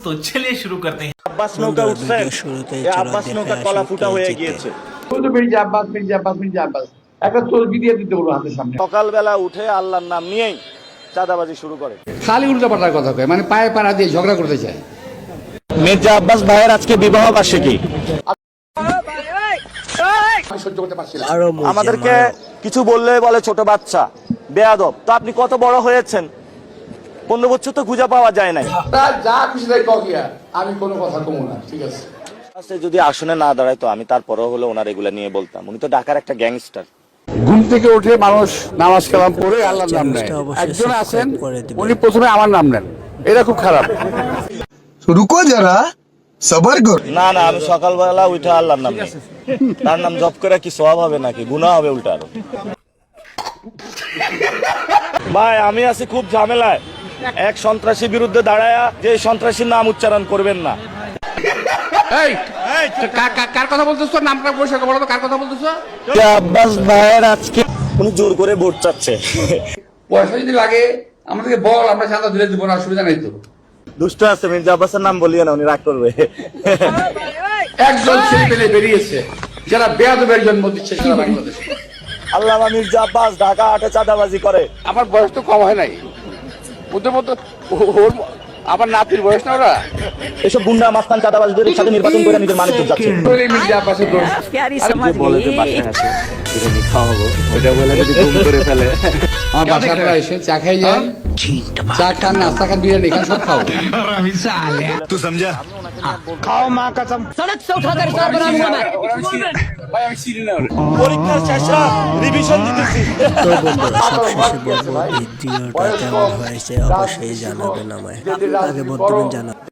तो चलिए शुरू करते हैं। আব্বাস নৌকা উঠছেন, এই আব্বাস নৌকা কলা ফুটা হয়ে গিয়েছে। একটা তসবি দিয়ে দিতে বলবো হাতের সামনে। সকালবেলা উঠে আল্লাহর নাম নিয়েই চাঁদাবাজি শুরু করে। খালি উল্টাপাল্টার কথা কয়, মানে পায়ে পাড়া দিয়ে ঝগড়া করতে চায়। মির্জা আব্বাস ভাইয়ের আজকে বিবাহ বার্ষিকী। আমাদেরকে কিছু বললে বলে ছোট বাচ্চা, বেয়াদব। তো আপনি কত বড় হয়েছেন? 15 বছর তো খুঁজে পাওয়া যায় নাই। যা খুশি তাই কও গিয়া, আমি কোনো কথা কমু না, ঠিক আছে? যদি আসনে না দাঁড়ায় তো আমি তারপরেও হলো ওনার এগুলা নিয়ে বলতাম। উনি তো ঢাকার একটা গ্যাংস্টার। ঘুম থেকে উঠে মানুষ নামাজ কালাম পড়ে আল্লাহর নাম নেয়। একজন আছেন উনি প্রথমে আমার নাম নেন, এটা খুব খারাপ। रुको जरा सबर करो। না না, আমি সকালবেলা উঠে আল্লাহর নাম নেই। তার নাম জপ করে কি সওয়াব হবে নাকি? গুনাহ হবে উল্টা আরো। ভাই আমি আছি খুব ঝামেলায়। এক সন্ত্রাসীর বিরুদ্ধে দাঁড়ায়া যে সন্ত্রাসীর নাম উচ্চারণ করবেন না। এই কার কথা বলতেছ? নামটা পরিষ্কার বলো তো, কার কথা বলতেছ? আব্বাস ভাইয়ের আজকে উনি জোর করে ভোট চাচ্ছে। পয়সা যদি লাগে আমাদেরকে বল, আমরা চাঁদা দিলে দিব না, অসুবিধা নেই তো। দুষ্ট আছে, মির্জা আব্বাসের নাম বলিয়ে না, উনি রাগ করবে। একজন ছেলে পেলে বেরিয়েছে যারা বেয়াদবের জন্ম দিচ্ছে সারা বাংলাদেশে। আল্লামা মির্জা আব্বাস ঢাকা 8-এ চাঁদাবাজি করে। আমার বয়স তো কম হয় নাই, ওদের মতো ওর আমার নাতির বয়স না ওরা। এসব গুন্ডা মাস্তান চাঁদাবাজদের সাথে নির্বাচন করে নিজের মানুষ যাচ্ছে। মির্জা আব্বাসের দোষ। আমার বাসায় আপনারা এসে চা খাই যায়, চা খান, নাস্তা খান, বিরিয়ানি খান, সব খাও। तू समझा? পরীক্ষার শেষে রিভিশন দিতেছি। তো বন্ধুরা সবশেষে বলবো ভিডিওটা কেমন হয়েছে অবশ্যই জানাবেন আমায়। আগে বলবেন জানাবেন।